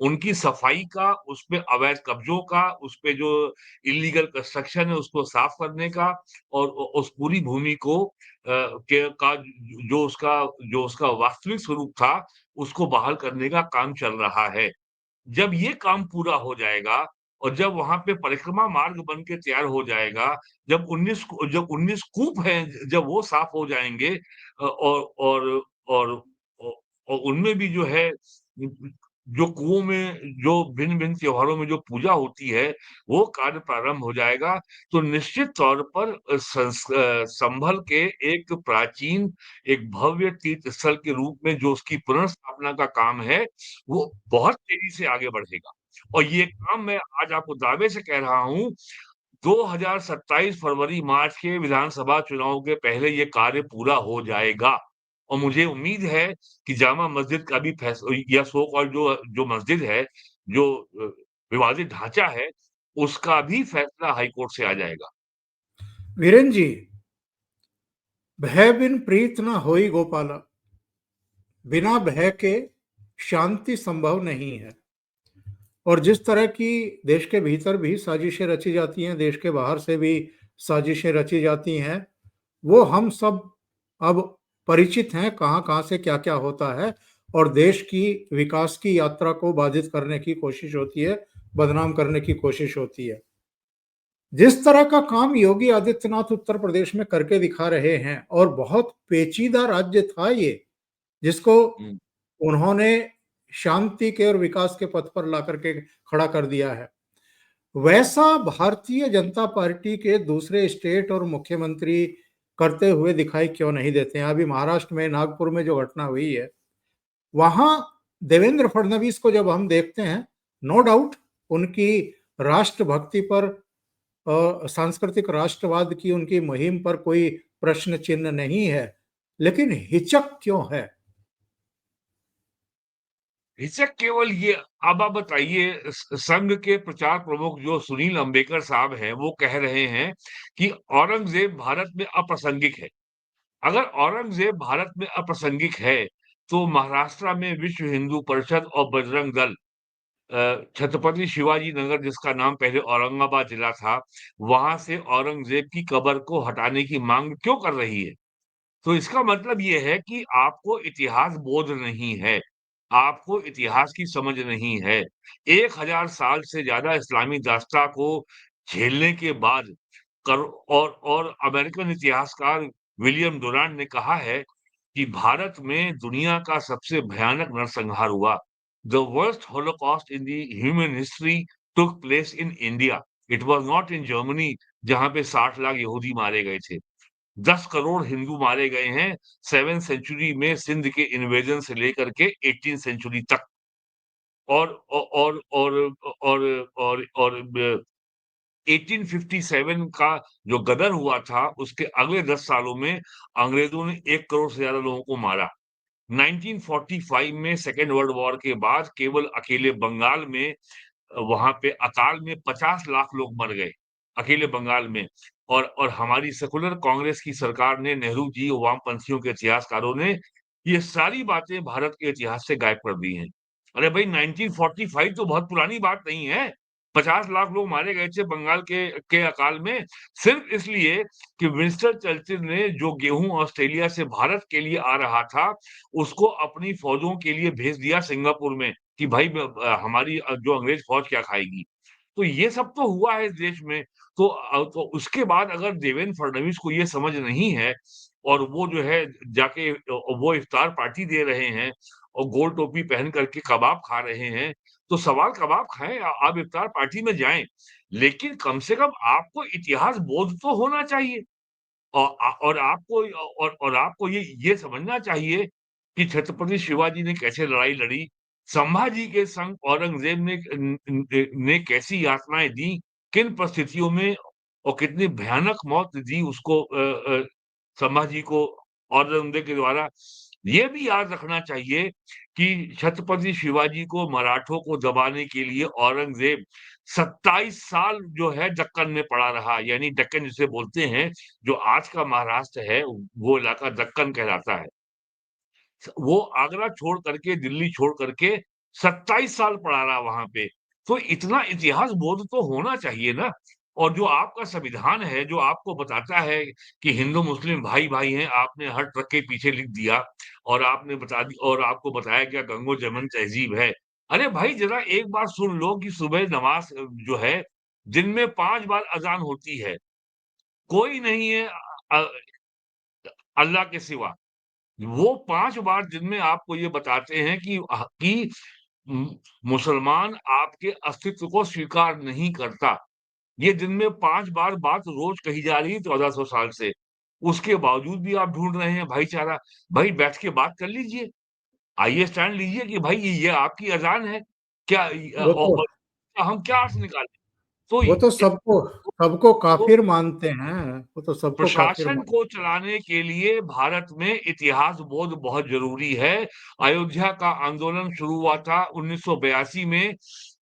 [SPEAKER 2] उनकी सफाई का, उसपे अवैध कब्ज़ों का, उसपे जो इल्लीगल कंस्ट्रक्शन है उसको साफ करने का और उस पूरी भूमि को के का जो उसका वास्तविक स्वरूप था, उसको बहाल करने का काम चल रहा है। जब ये काम पूरा हो जाएगा और जब वहाँ पे परिक्रमा मार्ग बन के तैयार हो जाएगा, जब 19 कूप हैं, जब वो साफ हो जाएँगे और औ और उनमें भी जो है जो कुओं में जो भिन्न-भिन्न त्योहारों में जो पूजा होती है, वो कार्य प्रारंभ हो जाएगा। तो निश्चित तौर पर संभल के एक प्राचीन, एक भव्य तीर्थ स्थल के रूप में जो उसकी पुनर्स्थापना का काम है, वो बहुत तेज़ी से आगे बढ़ेगा। और ये काम मैं आज आपको दावे से कह रहा हूँ, 2027 फरवरी-मार्च के विधानसभा चुनाव के पहले ये कार्य पूरा हो जाएगा। और मुझे उम्मीद है कि जामा मस्जिद का भी या सो कॉल्ड जो मस्जिद है, जो विवादित ढाँचा है, उसका भी फैसला हाई कोर्ट से आ जाएगा।
[SPEAKER 1] वीरेन जी, भय बिन प्रीत न होई गोपाला, बिना भय के शांति संभव नहीं है। और जिस तरह की देश के भीतर भी साजिशें रची जाती हैं, देश के बाहर से भी साजिशें रची जाती हैं, वो हम सब अब परिचित हैं, कहाँ-कहाँ से क्या-क्या होता है और देश की विकास की यात्रा को बाधित करने की कोशिश होती है, बदनाम करने की कोशिश होती है। जिस तरह का काम योगी आदित्यनाथ उत्तर प्रदेश में करके दिखा रहे हैं, और बहुत पेचीदा राज्य था ये, जिसको
[SPEAKER 2] हुँ।
[SPEAKER 1] उन्होंने शांति के और विकास के पथ पर ला करके खड़ा कर दिया है, वैसा भारतीय जनता पार्टी के दूसरे स्टेट और मुख्यमंत्री करते हुए दिखाई क्यों नहीं देते हैं। अभी महाराष्ट्र में नागपुर में जो घटना हुई है, वहां देवेंद्र फडणवीस को जब हम देखते हैं, नो डाउट उनकी राष्ट्रभक्ति पर, सांस्कृतिक राष्ट्रवाद की उनकी मुहिम पर कोई प्रश्न चिन्ह नहीं है, लेकिन हिचक क्यों है?
[SPEAKER 2] हिचक केवल ये, अब आप बताइए, संघ के प्रचार प्रमुख जो सुनील अंबेकर साहब हैं, वो कह रहे हैं कि औरंगजेब भारत में अप्रासंगिक है। अगर औरंगजेब भारत में अप्रासंगिक है, तो महाराष्ट्र में विश्व हिंदू परिषद और बजरंग दल छत्रपति शिवाजी नगर, जिसका नाम पहले औरंगाबाद जिला था, वहां से औरंगजेब की कब्र को हटाने की मांग क्यों कर रही है? तो इसका मतलब ये है कि आपको इतिहास बोध नहीं है, आपको इतिहास की समझ नहीं है। 1000 साल से ज़्यादा इस्लामी दास्ता को झेलने के बाद कर और अमेरिकन इतिहासकार विलियम डुरांट ने कहा है कि भारत में दुनिया का सबसे भयानक नरसंहार हुआ। The worst Holocaust in the human history टूक place in India. It was not in Germany, जहाँ पे 60 लाख यहूदी मारे गए थे। 10 करोड़ हिंदू मारे गए हैं 7th सेंचुरी में सिंध के इन्वेजन से लेकर के 18th सेंचुरी तक। और औ और ब 1857 का जो गदर हुआ था, उसके अगले 10 सालों में अंग्रेज़ों ने 1 करोड़ से ज़्यादा लोगों को मारा। 1945 में सेकंड वर्ल्ड वॉर के बाद केवल अकेले बंगाल में, वहाँ पे अकाल में 50 लाख लोग मर गए, अकेले बंगाल में। और हमारी सेकुलर कांग्रेस की सरकार ने, नेहरू जी, वामपंथियों के इतिहासकारों ने ये सारी बातें भारत के इतिहास से गायब कर दी हैं। अरे भाई, 1945 तो बहुत पुरानी बात नहीं है। 50 लाख लोग मारे गए थे बंगाल के अकाल में, सिर्फ इसलिए कि विंस्टन चर्चिल ने जो गेहूँ ऑस्ट्रेलिया से भारत के लिए आ रहा था, उसको अपनी फौजों के लिए भेज दिया सिंगापुर में कि भाई हमारी जो अंग्रेज फौज क्या खाएगी। तो ये सब तो हुआ है इस देश में। तो उसके बाद अगर देवेंद्र फडणवीस को ये समझ नहीं है, और वो जो है जाके वो इफ्तार पार्टी दे रहे हैं और गोल टोपी पहन करके कबाब खा रहे हैं, तो सवाल कबाब खाएँ, आप इफ्तार पार्टी में जाएँ, लेकिन कम से कम आपको इतिहास बोध तो होना चाहिए। और आपको और आपको ये समझना चाहिए कि छत्रपति शिवाजी ने कैसे लड़ाई लड़ी, संभाजी के संग औरंगज़ेब ने कैसी यातनाएँ दी, किन परिस्थितियों में और कितनी भयानक मौत दी उसको, संभाजी को औरंगज़ेब के द्वारा। ये भी याद रखना चाहिए कि छत्रपति शिवाजी को मराठों को दबाने के लिए औरंगज़ेब 27 साल जो है दक्कन में पड़ा रहा, यानी दक्कन जिसे बोलते हैं, जो आज का महाराष्ट्र है, वो इलाका दक्कन कहलाता है। वो आगरा छोड़ करके, दिल्ली छोड़ करके 27 साल पड़ा रहा वहाँ पे। तो इतना इतिहास बोध तो होना चाहिए ना। और जो आपका संविधान है, जो आपको बताता है कि हिंदू-मुस्लिम भाई-भाई हैं, आपने हर ट्रक के पीछे लिख दिया, और आपने बता दी और आपको बताया गया गंगो-जमुन तहज़ीब है। अरे भाई, ज़रा एक बात सुन लो कि सुबह नमाज़ जो है, दिन में 5 बार अज़ान होती है। कोई नहीं है अल्लाह के सिवा। वो 5 बार दिन में आपको ये बताते हैं कि उम, मुसलमान आपके अस्तित्व को स्वीकार नहीं करता। ये दिन में 5 बार बात रोज़ कही जा रही है 1400 साल से। उसके बावजूद भी आप ढूँढ रहे हैं भाईचारा। भाई, बैठ के बात कर लीजिए। आइए स्टैंड लीजिए कि भाई ये आपकी अज़ान है। क्या
[SPEAKER 1] वो तो
[SPEAKER 2] और हम क्या अर्थ निकालें? तो
[SPEAKER 1] वो तो
[SPEAKER 2] इत
[SPEAKER 1] सबको सबको
[SPEAKER 2] तो
[SPEAKER 1] काफिर मानते हैं, वो तो सबको काफिर
[SPEAKER 2] प्रशासन
[SPEAKER 1] मान।
[SPEAKER 2] को चलाने के लिए भारत में इतिहास बोध बहुत ज़रूरी है। अयोध्या का आंदोलन शुरू हुआ था 1982 में,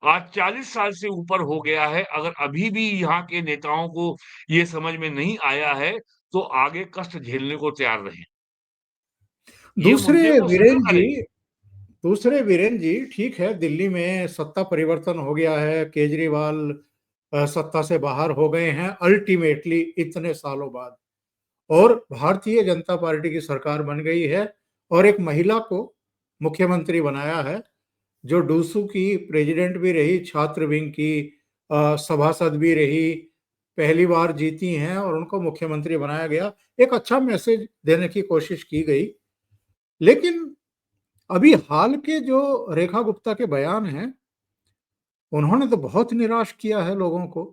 [SPEAKER 2] आज 40 साल से ऊपर हो गया है। अगर अभी भी यहाँ के नेताओं को ये समझ में नहीं आया है, तो आगे कष्ट झेलने को तैयार रहें। ये
[SPEAKER 1] दूसरे
[SPEAKER 2] मुद्दे को सेटल
[SPEAKER 1] वीरेन जी
[SPEAKER 2] करें।
[SPEAKER 1] दूसरे वीरेन जी, ठीक है, दिल्ली में सत्ता परिवर्तन हो गया है, केजरीवाल सत्ता से बाहर हो गए हैं अल्टीमेटली इतने सालों बाद, और भारतीय जनता पार्टी की सरकार बन गई है, और एक महिला को मुख्यमंत्री बनाया है, जो डूसू की प्रेसिडेंट भी रही, छात्र विंग की सभासद भी रही, पहली बार जीती हैं और उनको मुख्यमंत्री बनाया गया। एक अच्छा मैसेज देने की कोशिश की गई। लेकिन अभी हाल के जो रेखा गुप्ता के बयान हैं, उन्होंने तो बहुत निराश किया है लोगों को।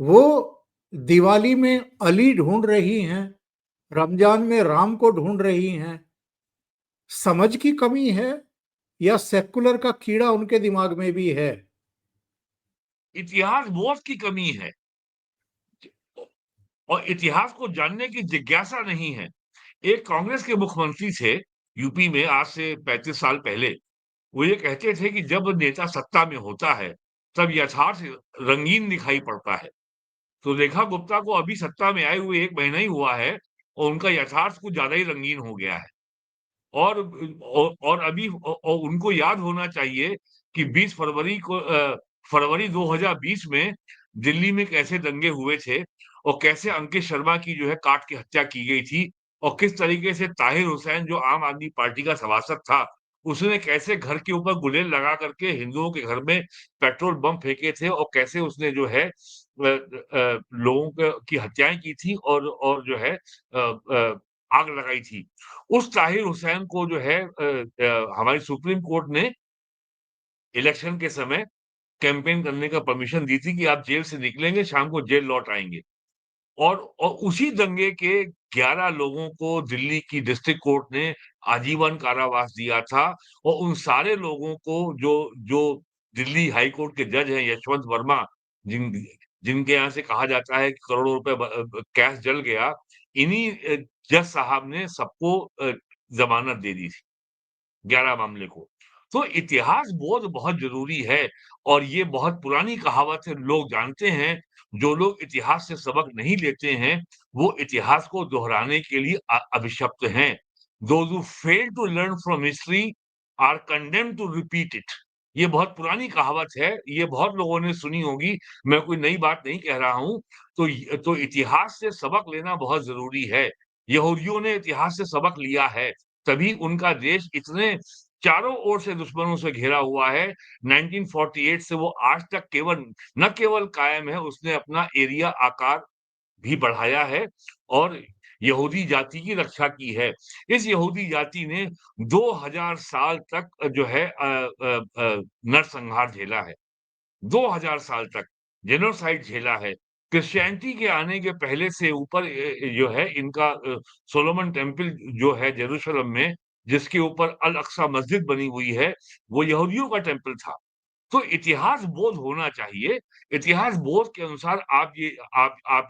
[SPEAKER 1] वो दिवाली में अली ढूंढ रही हैं, रमजान में राम को ढूंढ रही हैं। समझ की कमी है या सेक्युलर का कीड़ा उनके दिमाग में भी है?
[SPEAKER 2] इतिहास बोध की कमी है और इतिहास को जानने की जिज्ञासा नहीं है। एक कांग्रेस के मुख्यमंत्री थे यूपी में आज से 35 साल पहले। वो ये कहते थे कि जब नेता सत्ता में होता है, तब यथार्थ रंगीन दिखाई पड़ता है। तो रेखा गुप्ता को अभी सत्ता में आए हुए 1 महीना ही हुआ है और उनका यथार्थ कुछ ज़्यादा ही रंगीन हो गया है। और अभी उनको याद होना चाहिए कि 20 फरवरी को फरवरी 2020 में दिल्ली में कैसे दंगे हुए थे और कैसे अंकित शर्मा की जो है काट के हत्या की गई थी और किस तरीके से ताहिर हुसैन जो आम आदमी पार्टी का सभासद था, उसने कैसे घर के ऊपर गुलेल लगा करके हिंदुओं के घर में पेट्रोल बम फेंके थे और कैसे उसने जो है लोगों की हत्याएँ की थी और जो है आग लगाई थी। उस ताहिर हुसैन को जो है हमारी सुप्रीम कोर्ट ने इलेक्शन के समय कैंपेन करने का परमिशन दी थी कि आप जेल से निकलेंगे, शाम को जेल लौट आएँगे। और उसी दंगे के 11 लोगों को दिल्ली की डिस्ट्रिक्ट कोर्ट ने आजीवन कारावास दिया था और उन सारे लोगों को जो जो दिल्ली हाई कोर्ट के जज हैं यशवंत वर्मा, जिन जिनके यहाँ से कहा जाता है कि करोड़ों रुपए कैश जल गया, इन्हीं जज साहब ने सबको ज़मानत दे दी थी। 11 मामले को। तो इतिहास बोध बहुत ज़रूरी है और ये बहुत पुरानी कहावत है, लोग जानते हैं। जो लोग इतिहास से सबक नहीं लेते हैं, वो इतिहास को दोहराने के लिए अभिशप्त हैं। Those who fail to learn from history are condemned to repeat it। ये बहुत पुरानी कहावत है, ये बहुत लोगों ने सुनी होगी, मैं कोई नई बात नहीं कह रहा हूँ। तो इतिहास से सबक लेना बहुत ज़रूरी है। यहूदियों ने इतिहास से सबक लिया है, तभी उनका देश इतने चारों ओर से दुश्मनों से घिरा हुआ है। 1948 से वो आज तक न केवल कायम है, उसने अपना एरिया आकार भी बढ़ाया है और यहूदी जाति की रक्षा की है। इस यहूदी जाति ने 2000 साल तक जो है नरसंहार झेला है। 2000 साल तक जेनोसाइड झेला है। क्रिश्चियनिटी के आने के पहले से ऊपर जो है इनका सोलोमन टेम्पल जो है यरूशलेम में, जिसके ऊपर अल अक्सा मस्जिद बनी हुई है, वो यहूदियों का टेम्पल था। तो इतिहास बोध होना चाहिए। इतिहास बोध के अनुसार आप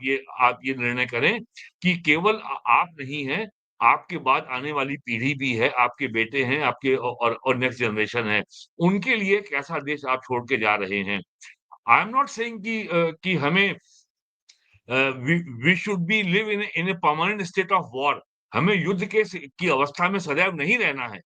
[SPEAKER 2] ये निर्णय करें कि केवल आप नहीं हैं, आपके बाद आने वाली पीढ़ी भी है, आपके बेटे हैं, आपके और नेक्स्ट जनरेशन है। उनके लिए कैसा देश आप छोड़ के जा रहे हैं। आई एम नॉट सेइंग कि हमें we should be live in a permanent state of war. हमें युद्ध की अवस्था में सदैव नहीं रहना है।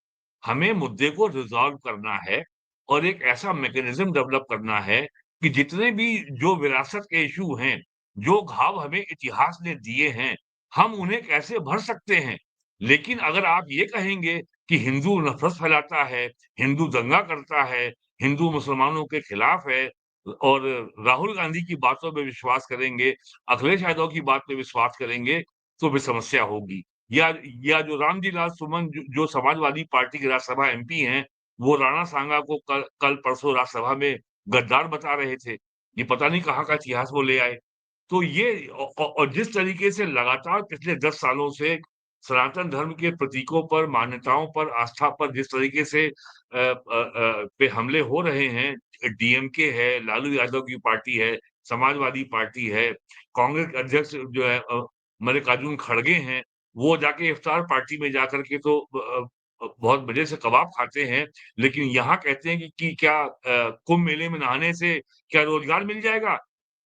[SPEAKER 2] हमें मुद्दे को रिज़ॉल्व करना है और एक ऐसा मैकेनिज़्म डेवलप करना है कि जितने भी जो विरासत के इश्यू हैं, जो घाव हमें इतिहास ने दिए हैं, हम उन्हें कैसे भर सकते हैं। लेकिन अगर आप ये कहेंगे कि हिंदू नफ़रत फैलाता है, हिंदू दंगा करता है, हिंदू मुसलमानों के खिलाफ है और राहुल गांधी की बातों पे विश्वास करेंगे, अखिलेश यादव की बात पे विश्वास करेंगे, तो भी समस्या होगी। या जो रामजी लाल सुमन जो समाजवादी पार्टी के राज्यसभा एमपी हैं, वो राणा सांगा को कल परसों राज्यसभा में गद्दार बता रहे थे। ये पता नहीं कहाँ का इतिहास वो ले आए। तो ये और जिस तरीके से लगातार पिछले 10 सालों से सनातन धर्म के प्रतीकों पर, मान्यताओं पर, आस्था पर जिस तरीके से पे हमले हो रहे हैं, डीएमके है, लालू यादव की पार्टी है, समाजवादी पार्टी है, कांग्रेस के अध्यक्ष जो है मल्लिकार्जुन खड़गे हैं, वो जाके इफ्तार पार्टी में जाकर के तो बहुत मज़े से कबाब खाते हैं, लेकिन यहाँ कहते हैं कि क्या कुंभ मेले में नहाने से क्या रोज़गार मिल जाएगा?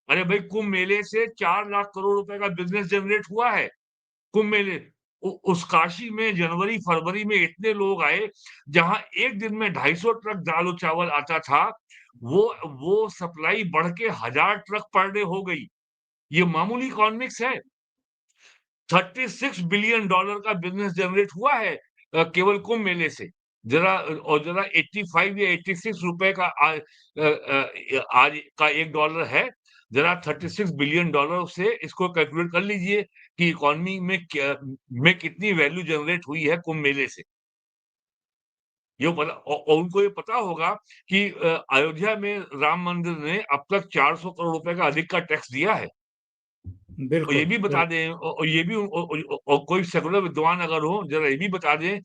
[SPEAKER 2] अरे भाई कुंभ मेले से 4 लाख करोड़ रुपए का बिज़नेस जनरेट हुआ है। कुंभ मेले उस काशी में जनवरी-फरवरी में इतने लोग आए, जहाँ एक दिन में 250 ट्रक दाल और चावल आता था, वो सप्लाई बढ़ के 1000 ट्रक पर डे हो गई। ये मामूली इकोनॉमिक्स है। $36 बिलियन का बिज़नेस जनरेट हुआ है केवल कुंभ मेले से। ज़रा 85 या 86 रुपए का आज का $1 है जरा $36 बिलियन से इसको कैलकुलेट कर लीजिए कि इकोनॉमी में कितनी वैल्यू जनरेट हुई है कुंभ मेले से। ये पता और उनको ये पता होगा कि अयोध्या में राम मंदिर ने अब तक 400 करोड़ रुपए का अधिक का टैक्स दिया है। और ये
[SPEAKER 1] बिल्कुल,
[SPEAKER 2] भी बता दें और ये भी और कोई सेकुलर विद्वान अगर हो, ज़रा ये भी बता दें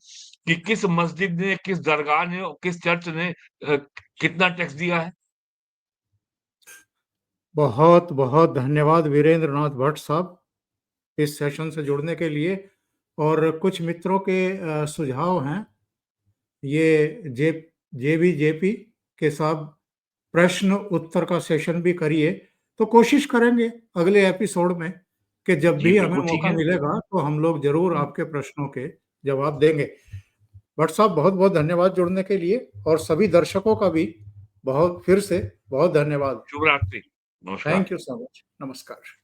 [SPEAKER 2] कि किस मस्जिद ने, किस दरगाह ने और किस चर्च ने कितना टैक्स दिया है?
[SPEAKER 1] बहुत-बहुत धन्यवाद वीरेंद्र नाथ भट्ट साहब, इस सेशन से जुड़ने के लिए। और कुछ मित्रों के सुझाव हैं, ये जेबी-जेपी के साथ प्रश्न उत्तर का सेशन भी करिए, तो कोशिश करेंगे अगले एपिसोड में कि जब
[SPEAKER 2] जी,
[SPEAKER 1] भी हमें
[SPEAKER 2] बिल्कुल ठीक
[SPEAKER 1] मौका
[SPEAKER 2] है।
[SPEAKER 1] मिलेगा, तो हम लोग ज़रूर
[SPEAKER 2] हुँ,
[SPEAKER 1] आपके प्रश्नों के जवाब देंगे। भट्ट साहब, बहुत-बहुत धन्यवाद जुड़ने के लिए, और सभी दर्शकों का भी फिर से बहुत धन्यवाद।
[SPEAKER 2] शुभ रात्रि। नमस्कार।
[SPEAKER 1] Thank you so much. नमस्कार।